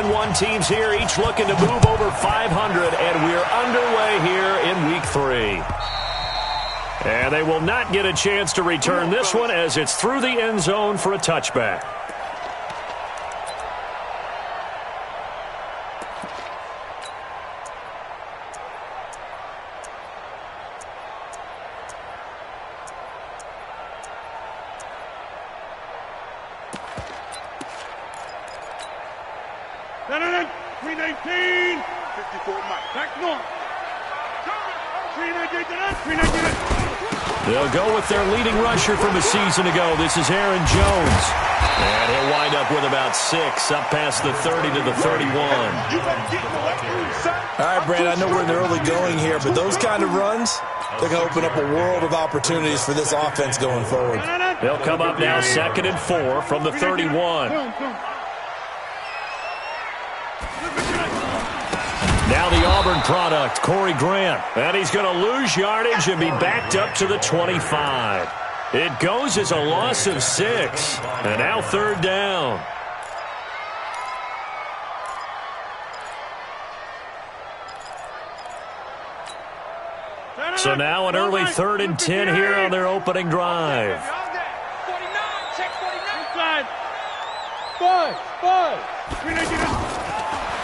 1-1 teams here, each looking to move over 500, and we're underway here in Week 3. And they will not get a chance to return this one as it's through the end zone for a touchback. They'll go with their leading rusher from a season ago. This is Aaron Jones. And he'll wind up with about 6, up past the 30 to the 31. All right, Brandon, I know we're in the early going here, but those kind of runs, they're going to open up a world of opportunities for this offense going forward. They'll come up now 2nd and 4 from the 31. Now the Auburn product, Corey Grant. And he's going to lose yardage and be backed up to the 25. It goes as a loss of 6. And now 3rd down. So now an early 3rd and 10 here on their opening drive. 49, check 49. 5.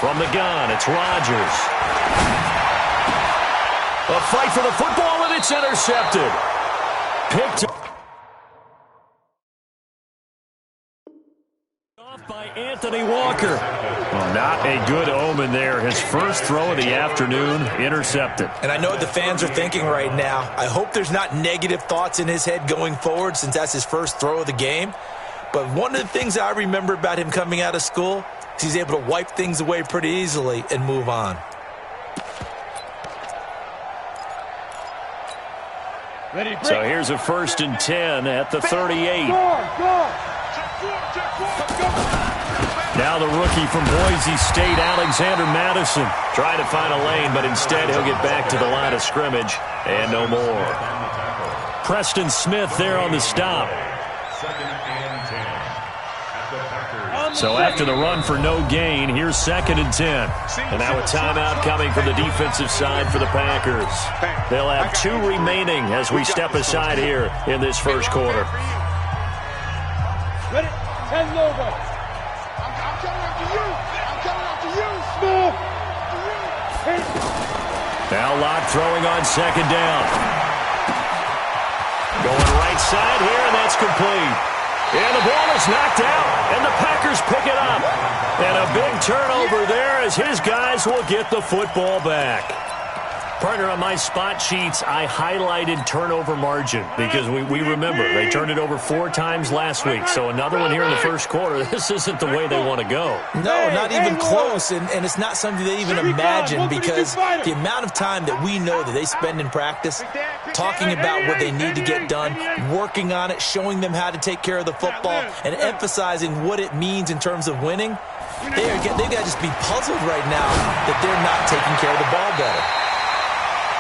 From the gun, it's Rodgers. A fight for the football, and it's intercepted. Picked off by Anthony Walker. Not a good omen there. His first throw of the afternoon, intercepted. And I know what the fans are thinking right now. I hope there's not negative thoughts in his head going forward since that's his first throw of the game. But one of the things I remember about him coming out of school, he's able to wipe things away pretty easily and move on. So here's a 1st and 10 at the 38. Now the rookie from Boise State, Alexander Madison, trying to find a lane, but instead he'll get back to the line of scrimmage and no more. Preston Smith there on the stop. So after the run for no gain, here's 2nd and 10. And now a timeout coming from the defensive side for the Packers. They'll have 2 remaining as we step aside here in this first quarter. Ready? 10 over. I'm coming after you. I'm coming after you. Smith. Now Locke throwing on 2nd down. Going right side here, and that's complete. And the ball is knocked out, and the Packers pick it up. And a big turnover there as his guys will get the football back. Partner, on my spot sheets, I highlighted turnover margin because we remember they turned it over 4 times last week. So another one here in the first quarter. This isn't the way they want to go. No, not even close, and it's not something they even imagine because the amount of time that we know that they spend in practice talking about what they need to get done, working on it, showing them how to take care of the football, and emphasizing what it means in terms of winning, they've got to just be puzzled right now that they're not taking care of the ball better.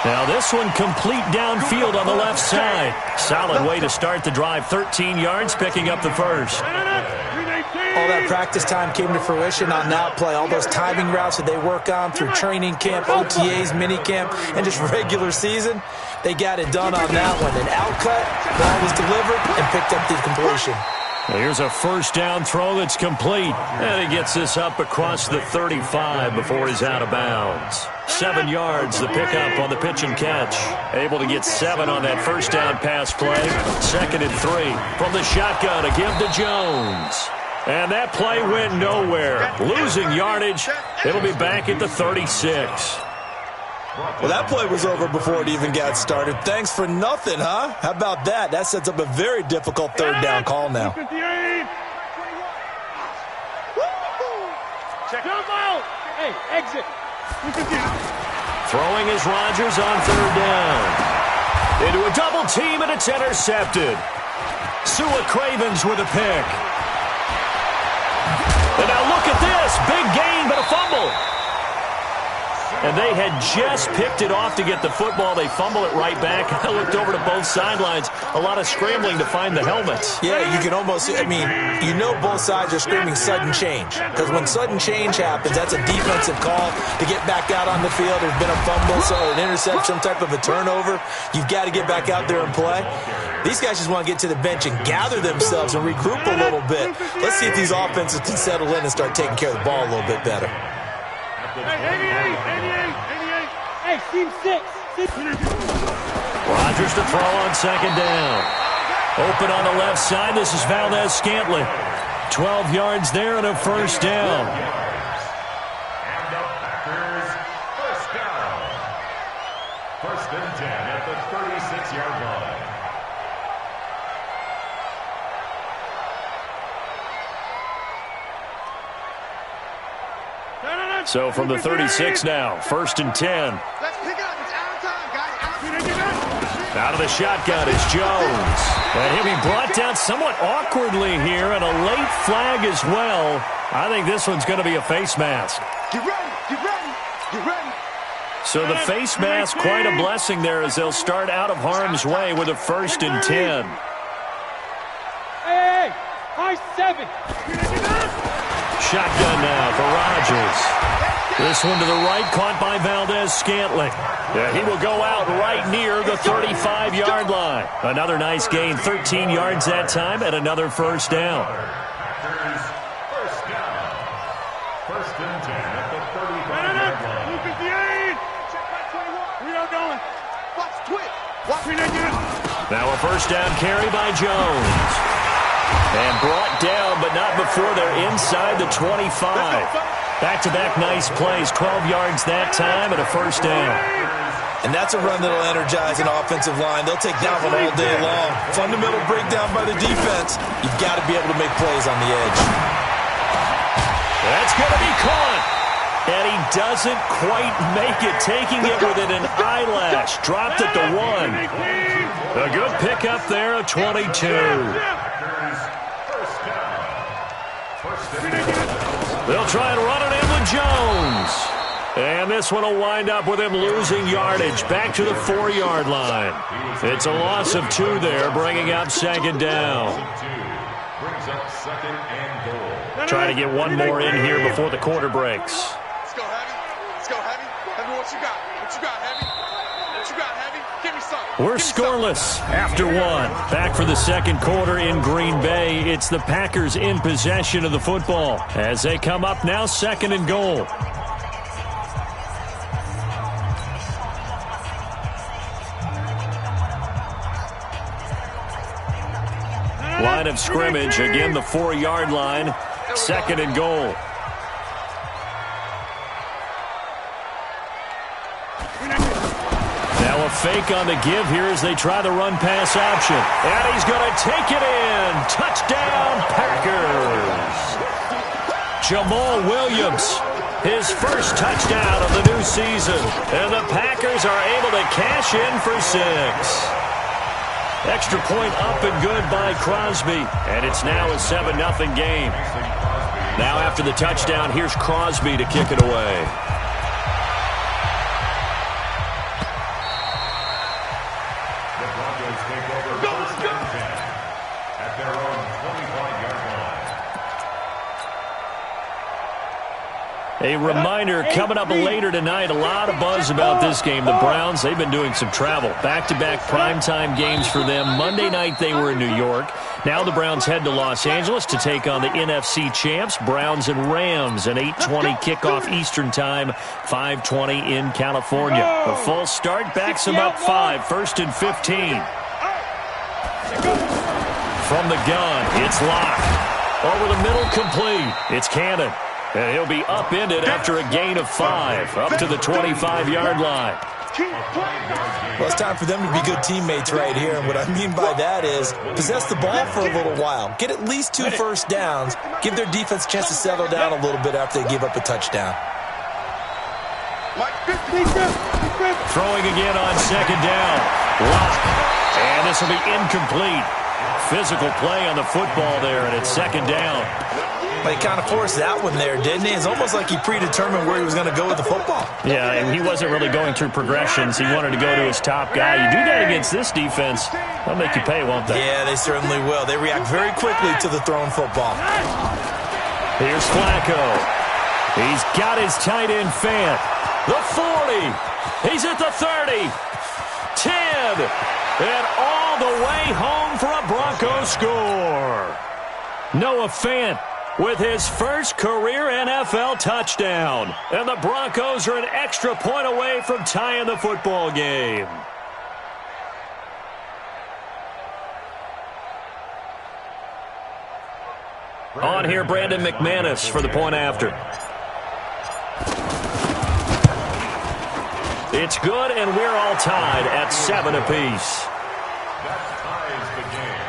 Now this one complete downfield on the left side. Solid way to start the drive. 13 yards, picking up the first. All that practice time came to fruition on that play. All those timing routes that they work on through training camp, OTAs, minicamp, and just regular season, they got it done on that one. An outcut, ball was delivered, and picked up the completion. Well, here's a 1st down throw that's complete. And he gets this up across the 35 before he's out of bounds. 7 yards, the pickup on the pitch and catch. Able to get 7 on that 1st down pass play. 2nd and 3 from the shotgun to give to Jones. And that play went nowhere. Losing yardage. It'll be back at the 36. Well, that play was over before it even got started. Thanks for nothing, huh? How about that? That sets up a very difficult 3rd down call now. Hey, exit. Throwing is Rodgers on 3rd down. Into a double team, and it's intercepted. Sua Cravens with a pick. And now look at this. Big gain, but a fumble. and they had just picked it off to get the football. They fumble it right back. I looked over to both sidelines. A lot of scrambling to find the helmets. Yeah, you can almost, I mean, you know both sides are screaming sudden change. Because when sudden change happens, that's a defensive call to get back out on the field. There's been a fumble, so an interception, some type of a turnover. You've got to get back out there and play. These guys just want to get to the bench and gather themselves and regroup a little bit. Let's see if these offenses can settle in and start taking care of the ball a little bit better. Hey, team 6. Rodgers to throw on second down. Open on the left side. This is Valdez-Scantling. 12 yards there and a first down. And the Packers first down. First and 10 at the 36-yard line. So from the 36 now, first and 10. Let's pick it up. It's out of time, guys. Out of the shotgun is Jones. And he'll be brought down somewhat awkwardly here, and a late flag as well. I think this one's going to be a face mask. Get ready. Get ready. Get ready. So the face mask, quite a blessing there as they'll start out of harm's way with a first and 10. Hey, high 7. Shotgun now for Rodgers. This one to the right, caught by Valdez-Scantling. Yeah, he will go out right near the 35-yard line. Another nice gain, 13 yards that time, and another first down. Packers first down. First and 10 at the 35-yard line. Lucas the 8. Check back 21. We are going. Watch twitch. Watch me. Now a first down carry by Jones. And brought down, but not before they're inside the 25. Back-to-back nice plays, 12 yards that time and a first down. And that's a run that'll energize an offensive line. They'll take that one all day long. Fundamental breakdown by the defense. You've got to be able to make plays on the edge. That's going to be caught. And he doesn't quite make it, taking it within an eyelash. Dropped at the 1. A good pickup there, a 22. They'll try and run it in with Jones. And this one will wind up with him losing yardage back to the 4-yard line. It's a loss of 2 there, bringing up second down. Brings up second and goal. Try to get one more in here before the quarter breaks. Let's go, Heavy. Let's go, Heavy. Heavy, what you got? What you got, Heavy? What you got, Heavy? Give me something. We're scoreless after 1. Back for the second quarter in Green Bay. It's the Packers in possession of the football as they come up now second and goal. Line of scrimmage, again the 4-yard line, second and goal. Now a fake on the give here as they try the run-pass option. And he's going to take it in. Touchdown, Packers. Jamal Williams, his first touchdown of the new season. And the Packers are able to cash in for 6. Extra point up and good by Crosby. And it's now a 7-0 game. Now after the touchdown, here's Crosby to kick it away. A reminder, coming up later tonight, a lot of buzz about this game. The Browns, they've been doing some travel. Back-to-back primetime games for them. Monday night they were in New York. Now the Browns head to Los Angeles to take on the NFC champs, Browns and Rams. An 8:20 kickoff Eastern time, 5:20 in California. A false start backs them up 5, first and 15. From the gun, it's Locke. Over the middle, complete. It's Cannon. And he'll be upended after a gain of 5, up to the 25-yard line. Well, it's time for them to be good teammates right here. And what I mean by that is possess the ball for a little while. Get at least 2 first downs. Give their defense a chance to settle down a little bit after they give up a touchdown. Throwing again on second down. Locke. And this will be incomplete. Physical play on the football there, and it's second down. Well, he kind of forced that one there, didn't he? It's almost like he predetermined where he was going to go with the football. Yeah, and he wasn't really going through progressions. He wanted to go to his top guy. You do that against this defense, they'll make you pay, won't they? Yeah, they certainly will. They react very quickly to the thrown football. Here's Flacco. He's got his tight end Fant. The 40. He's at the 30. 10. And all the way home for a Broncos score. Noah Fant with his first career NFL touchdown. And the Broncos are an extra point away from tying the football game. On here, Brandon McManus for the point after. It's good, and we're all tied at 7 apiece. That ties the game.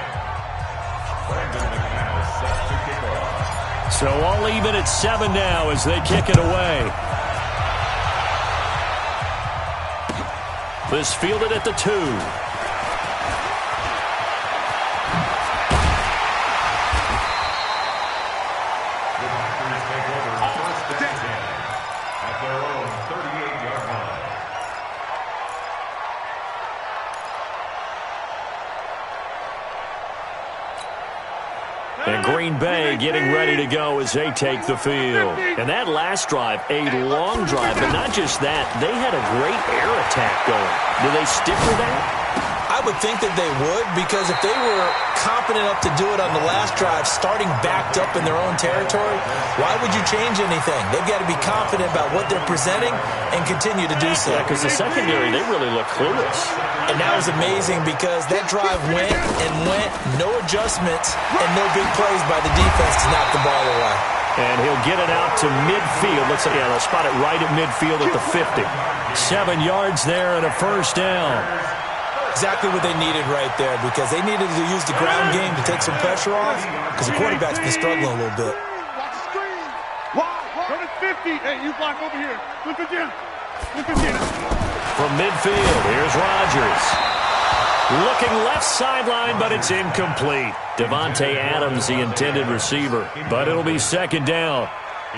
Brandon McManus set to kick off. So all even at 7 now as they kick it away. This fielded at the 2. And Green Bay getting ready to go as they take the field. And that last drive, a long drive, but not just that. They had a great air attack going. Do they stick with that? I would think that they would, because if they were confident enough to do it on the last drive, starting backed up in their own territory, why would you change anything? They've got to be confident about what they're presenting and continue to do so. Yeah, because the secondary, they really look clueless. And that was amazing because that drive went and went, no adjustments, and no big plays by the defense to knock the ball away. And he'll get it out to midfield. Looks like, yeah, they'll spot it right at midfield at the 50. 7 yards there and a first down. Exactly what they needed right there, because they needed to use the ground game to take some pressure off, because the quarterback's been struggling a little bit. Watch the screen. Go to 50. Hey, you block over here. Look again. Look again. From midfield, here's Rodgers. Looking left sideline, but it's incomplete. Devontae Adams, the intended receiver, but it'll be second down.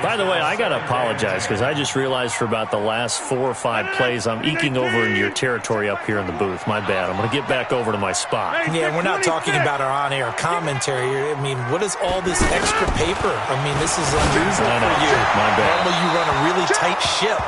By the way, I got to apologize because I just realized for about the last 4 or 5 plays I'm eking over into your territory up here in the booth. My bad. I'm going to get back over to my spot. Yeah, we're not talking about our on-air commentary here. I mean, what is all this extra paper? I mean, this is unusual for you. My bad. Normally you run a really tight ship.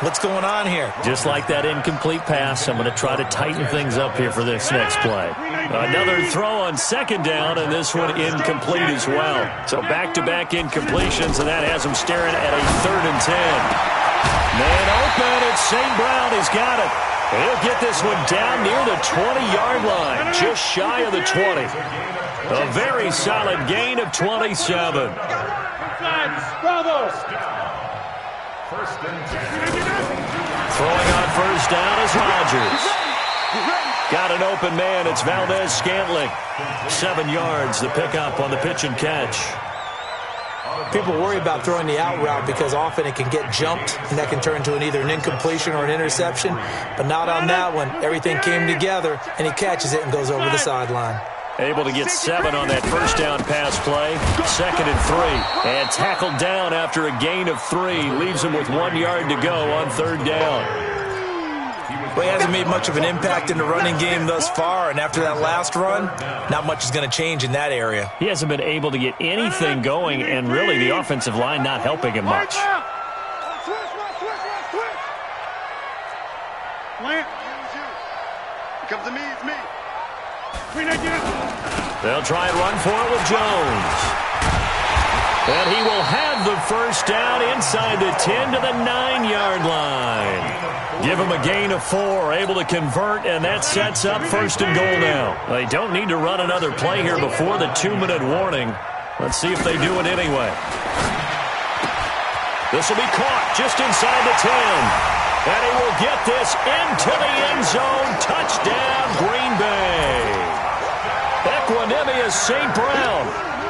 What's going on here? Just like that incomplete pass, I'm going to try to tighten things up here for this next play. Another throw on second down, and this one incomplete as well. So back-to-back incompletions, and that has him staring at a 3rd and 10. Man open, it's St. Brown. He's got it. He'll get this one down near the 20-yard line, just shy of the 20. A very solid gain of 27. Bravo. First and 10. Throwing on first down is Rodgers. Got an open man. It's Valdez-Scantling. 7 yards, the pickup on the pitch and catch. People worry about throwing the out route because often it can get jumped, and that can turn into either an incompletion or an interception. But not on that one. Everything came together, and he catches it and goes over the sideline. Able to get 7 on that first down pass play. 2nd and 3. And tackled down after a gain of 3. Leaves him with 1 yard to go on 3rd down. Well, he hasn't made much of an impact in the running game thus far, and after that last run, not much is going to change in that area. He hasn't been able to get anything going, and really the offensive line not helping him much. Plant. Come to me, it's me. They'll try and run for it with Jones. And he will have the first down inside the 10 to the 9-yard line. Give him a gain of 4, able to convert, and that sets up 1st and goal now. They don't need to run another play here before the 2-minute warning. Let's see if they do it anyway. This will be caught just inside the 10. And he will get this into the end zone. Touchdown, Green Bay. Equanimous St. Brown,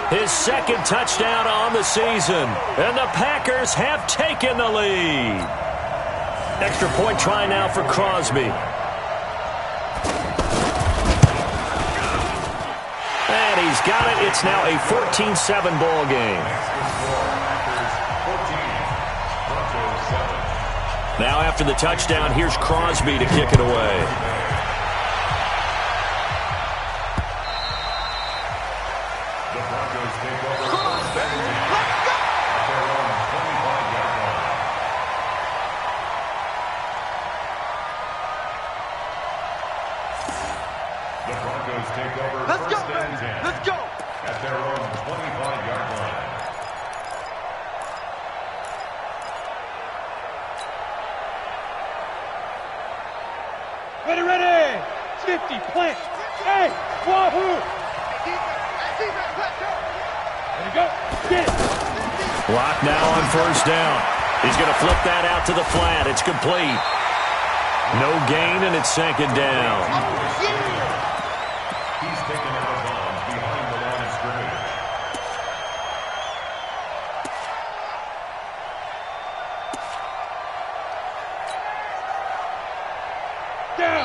his 2nd touchdown on the season. And the Packers have taken the lead. Extra point try now for And he's got it. It's now a 14-7 ball game. Now after the touchdown, here's Crosby to kick it away. Ready! 50, plant. Hey, wahoo! There you go. Get it. Block now on first down. He's going to flip that out to the flat. It's complete. No gain, and it's second down. He's taken out of bounds behind the line of scrimmage.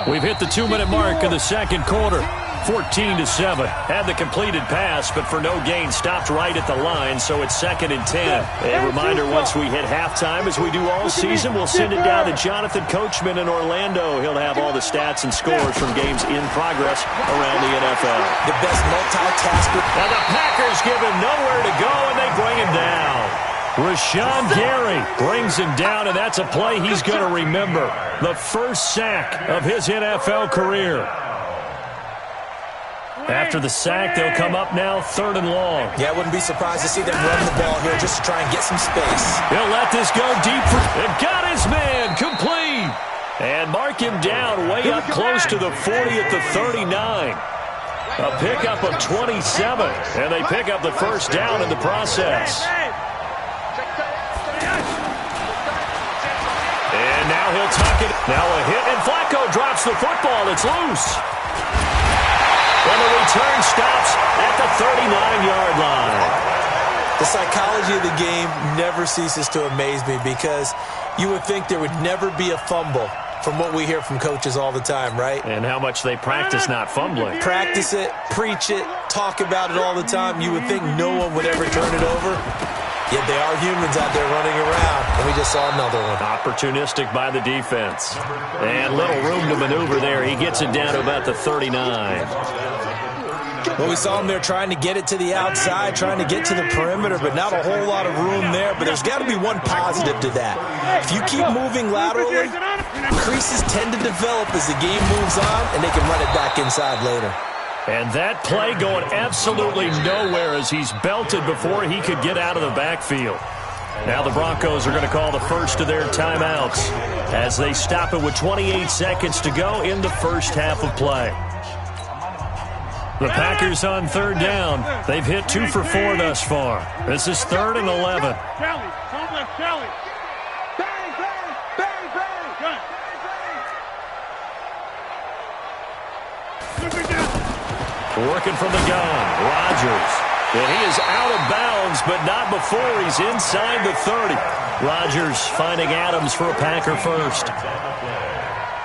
We've hit the 2-minute mark in the second quarter. 14-7. Had the completed pass, but for no gain, stopped right at the line, so it's 2nd and 10. A reminder, once we hit halftime, as we do all season, we'll send it down to Jonathan Coachman in Orlando. He'll have all the stats and scores from games in progress around the NFL. The best multitasker. And the Packers give him nowhere to go, and they bring him down. Rashawn Gary brings him down, and that's a play he's going to remember. The first sack of his NFL career. After the sack, they'll come up now 3rd and long. Yeah, I wouldn't be surprised to see them run the ball here just to try and get some space. He'll let this go deep. They've got his man complete. And mark him down way up close to the 40 at the 39. A pickup of 27. And they pick up the first down in the process. And now he'll tuck it. Now a hit, and Flacco drops the football. It's loose. And the return stops at the 39-yard line. The psychology of the game never ceases to amaze me because you would think there would never be a fumble from what we hear from coaches all the time, right? And how much they practice not fumbling. Practice it, preach it, talk about it all the time. You would think no one would ever turn it over. Yet they are humans out there running around, and we just saw another one. Opportunistic by the defense. And little room to maneuver there. He gets it down to about the 39. Well, we saw him there trying to get it to the outside, trying to get to the perimeter, but not a whole lot of room there. But there's got to be one positive to that. If you keep moving laterally, creases tend to develop as the game moves on, and they can run it back inside later. And that play going absolutely nowhere as he's belted before he could get out of the backfield. Now the Broncos are going to call the first of their timeouts as they stop it with 28 seconds to go in the first half of play. The Packers on 3rd down. They've hit 2 for 4 thus far. This is 3rd and 11. Kelly, don't let Kelly. Bang, bang, bang, bang. Working from the gun, Rodgers. And he is out of bounds, but not before he's inside the 30. Rodgers finding Adams for a Packer first.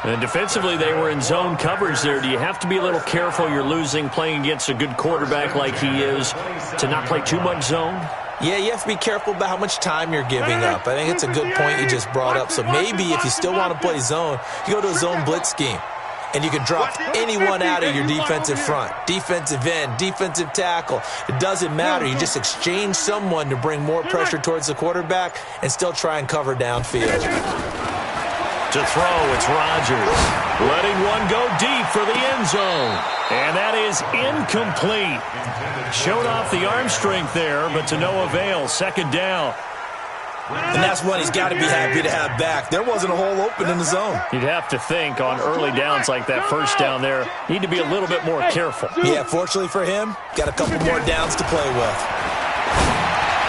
And defensively, they were in zone coverage there. Do you have to be a little careful? You're losing playing against a good quarterback like he is to not play too much zone? Yeah, you have to be careful about how much time you're giving up. I think it's a good point you just brought up. So maybe if you still want to play zone, you go to a zone blitz scheme. And you can drop anyone out of your defensive front. Defensive end, defensive tackle. It doesn't matter. You just exchange someone to bring more pressure towards the quarterback and still try and cover downfield. To throw, it's Rodgers. Letting one go deep for the end zone. And that is incomplete. Showed off the arm strength there, but to no avail. 2nd down. And that's one he's got to be happy to have back. There wasn't a hole open in the zone. You'd have to think on early downs like that first down there, need to be a little bit more careful. Yeah, fortunately for him, got a couple more downs to play with.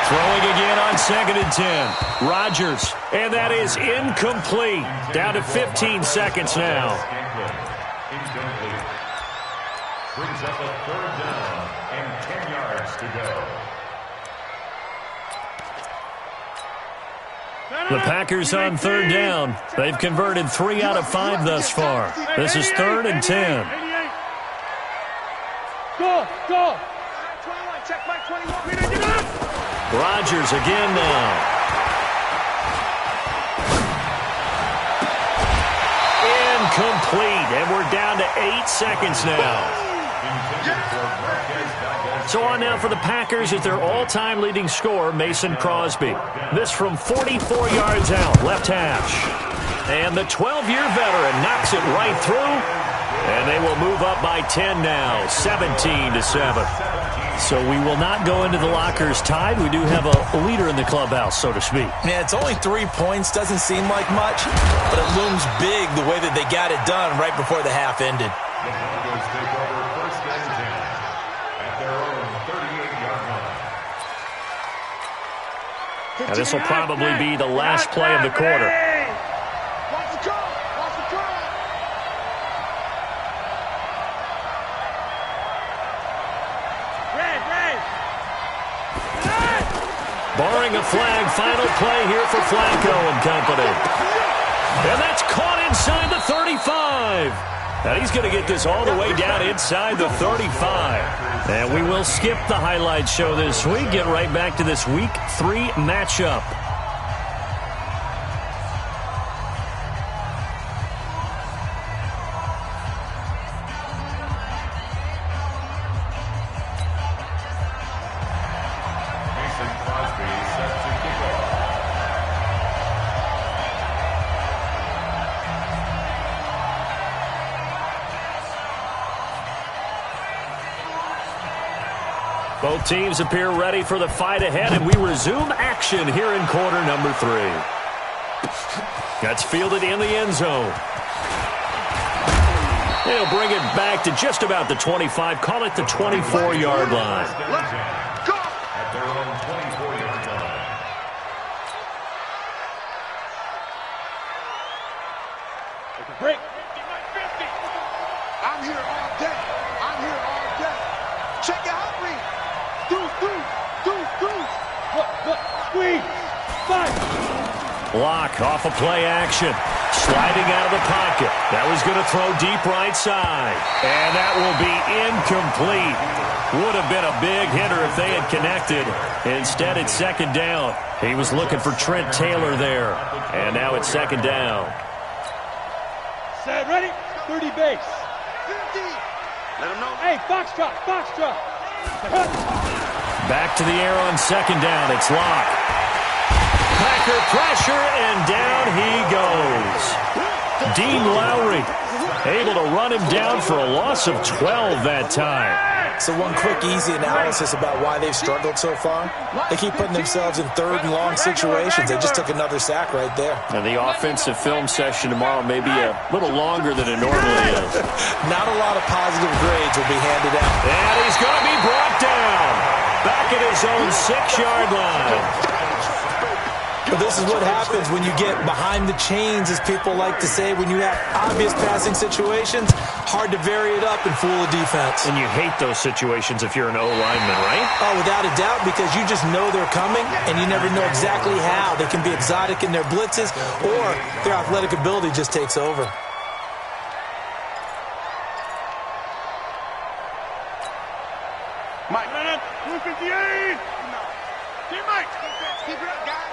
Throwing again on 2nd and 10. Rodgers, and that is incomplete. Down to 15 seconds now. Incomplete. Brings up a 3rd down and 10 yards to go. The Packers on 3rd down. They've converted 3 out of 5 thus far. This is 3rd and 10. Go. Go. Check my 21. Rodgers again now. Incomplete, and we're down to 8 seconds now. So on now for the Packers is their all-time leading scorer, Mason Crosby. This from 44 yards out, left hash. And the 12-year veteran knocks it right through, and they will move up by 10 now, 17-7. So we will not go into the lockers tied. We do have a leader in the clubhouse, so to speak. Yeah, it's only 3 points. Doesn't seem like much, but it looms big the way that they got it done right before the half ended. The Broncos take over first and 10 at their own 38-yard line. Now this will probably be the last play of the quarter. Watch the call. Watch the call. Barring a flag, final play here for Flacco and company. And that's caught inside the 35. Now he's going to get this all the way down inside the 35. And we will skip the highlight show this week. Get right back to this Week 3 matchup. Both teams appear ready for the fight ahead, and we resume action here in quarter number 3. That's fielded in the end zone. They'll bring it back to just about the 25, call it the 24-yard line. At their own 24-yard line. Break. I'm here all day. I'm here all day. Check your heart rate. Look. Squeeze. Fight. Block off of play action. Sliding out of the pocket. That was going to throw deep right side. And that will be incomplete. Would have been a big hitter if they had connected. Instead, it's second down. He was looking for Trent Taylor there. And now it's second down. Set, ready? 30 base. 50. Let him know. Hey, foxtrot. Back to the air on second down. It's Locke. Packer pressure, and down he goes. Dean Lowry able to run him down for a loss of 12 that time. So one quick, easy analysis about why they've struggled so far. They keep putting themselves in third and long situations. They just took another sack right there. And the offensive film session tomorrow may be a little longer than it normally is. Not a lot of positive grades will be handed out. And he's going to be brought down. Back at his own 6-yard line. But this is what happens when you get behind the chains, as people like to say. When you have obvious passing situations, hard to vary it up and fool a defense. And you hate those situations if you're an O-lineman, right? Oh, without a doubt, because you just know they're coming, and you never know exactly how. They can be exotic in their blitzes, or their athletic ability just takes over. Mike, 258. Mike. Keep it up, guys.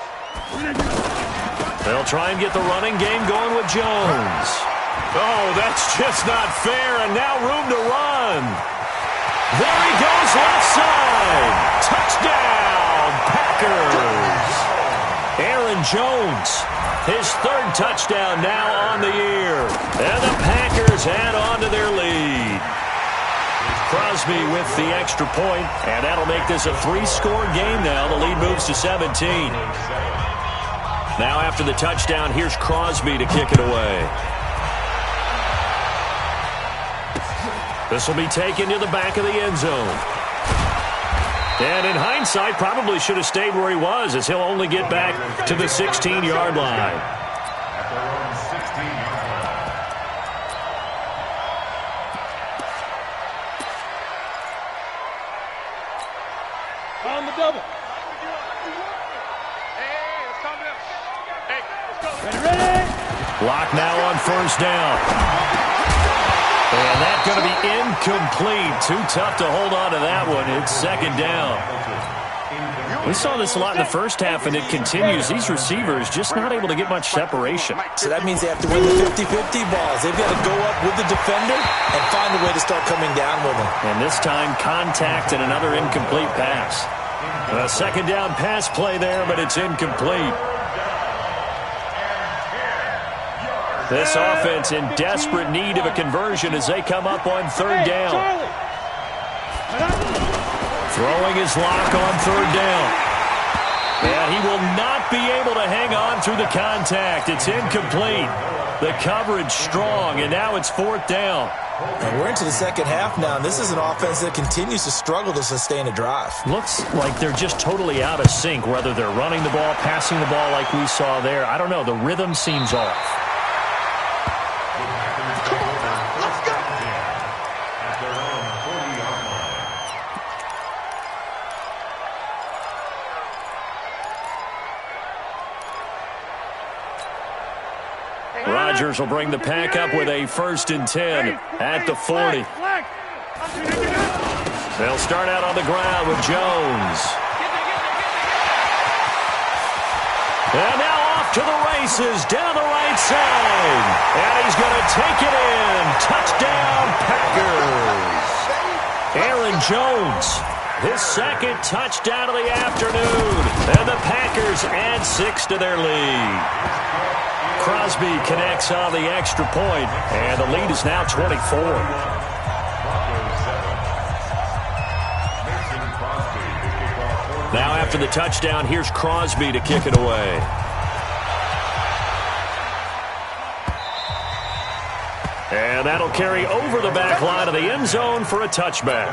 They'll try and get the running game going with Jones. Oh, that's just not fair, and now room to run. There he goes, left side. Touchdown, Packers. Aaron Jones, his 3rd touchdown now on the year. And the Packers add on to their lead. Crosby with the extra point, and that'll make this a 3-score game now. The lead moves to 17. Now after the touchdown, here's Crosby to kick it away. This will be taken to the back of the end zone. And in hindsight, probably should have stayed where he was, as he'll only get back to the 16-yard line. At their own 16-yard line. On the double. Hey, let's go. Ready. Lock now on first down. And that's going to be incomplete. Too tough to hold on to that one. It's second down. We saw this a lot in the first half, and it continues. These receivers just not able to get much separation. So that means they have to win the 50-50 balls. They've got to go up with the defender and find a way to start coming down with them. And this time, contact and another incomplete pass. A second down pass play there, but it's incomplete. This offense in desperate need of a conversion as they come up on third down. Throwing his lock on third down. And he will not be able to hang on through the contact. It's incomplete. The coverage strong, and now it's fourth down. And we're into the second half now, and this is an offense that continues to struggle to sustain a drive. Looks like they're just totally out of sync, whether they're running the ball, passing the ball like we saw there. I don't know. The rhythm seems off. Rodgers will bring the pack up with a 1st and 10 at the 40. They'll start out on the ground with Jones. And now off to the races down the right side. And he's going to take it in. Touchdown, Packers. Aaron Jones, his second touchdown of the afternoon. And the Packers add 6 to their lead. Crosby connects on the extra point, and the lead is now 24. Now after the touchdown, here's Crosby to kick it away. And that'll carry over the back line of the end zone for a touchback.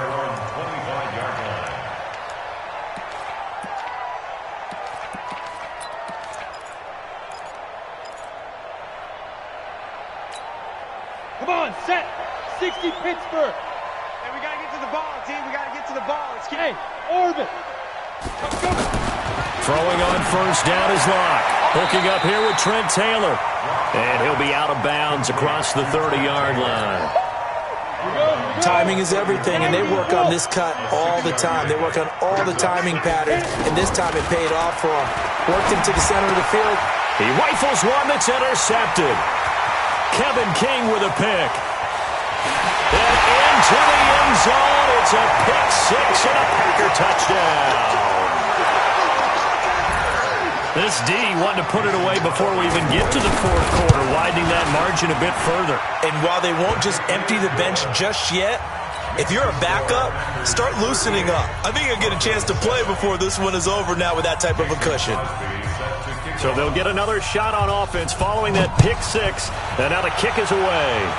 Come on, set. 60 Pittsburgh. Hey, we got to get to the ball, team. We got to get to the ball. Let's Hey, orbit. Go. Throwing on first down is Locke. Hooking up here with Trent Taylor. And he'll be out of bounds across the 30-yard line. Timing is everything, and they work on this cut all the time. They work on all the timing patterns, and this time it paid off for him. Worked him to the center of the field. He rifles one that's intercepted. Kevin King with a pick. And into the end zone. It's a pick six and a Packer touchdown. This D wanted to put it away before we even get to the fourth quarter, widening that margin a bit further. And while they won't just empty the bench just yet, if you're a backup, start loosening up. I think you'll get a chance to play before this one is over now with that type of a cushion. So they'll get another shot on offense following that pick six. And now the kick is away.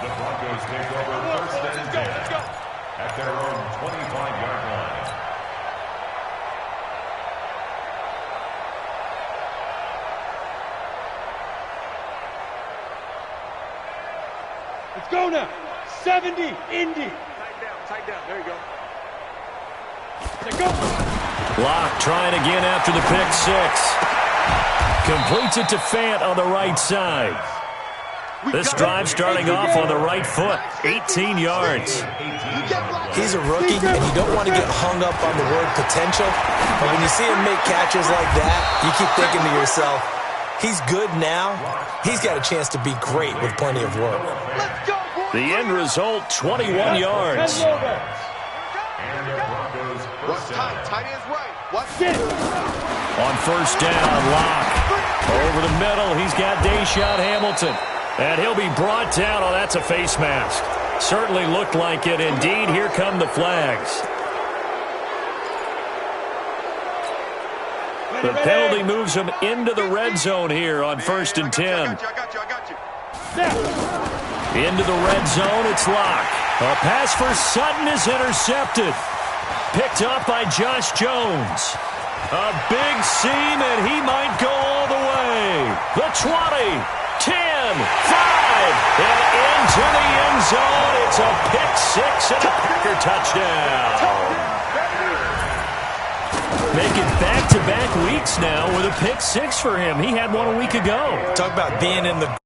The Broncos take over first and 10 at their own 25-yard line. Let's go now. 70, Indy. Tight down. There you go. Let's go. Locke trying again after the pick six. Completes it to Fant on the right side. This drive starting off on the right foot. 18 yards. He's a rookie, and you don't want to get hung up on the word potential. But when you see him make catches like that, you keep thinking to yourself, he's good now. He's got a chance to be great with plenty of work. The end result, 21 yards. What's tight? Tight end's right. What's On first down, Locke. Over the middle, he's got Deshaun Hamilton. And he'll be brought down. Oh, that's a face mask. Certainly looked like it. Indeed, here come the flags. The penalty moves him into the red zone here on first and 10. I got you. Into the red zone, it's Locke. A pass for Sutton is intercepted. Picked up by Josh Jones. A big seam, and he might go all the way. The 20. 10, 5, and into the end zone. It's a pick six and a Packer touchdown. Making back-to-back weeks now with a pick six for him. He had one a week ago. Talk about being in the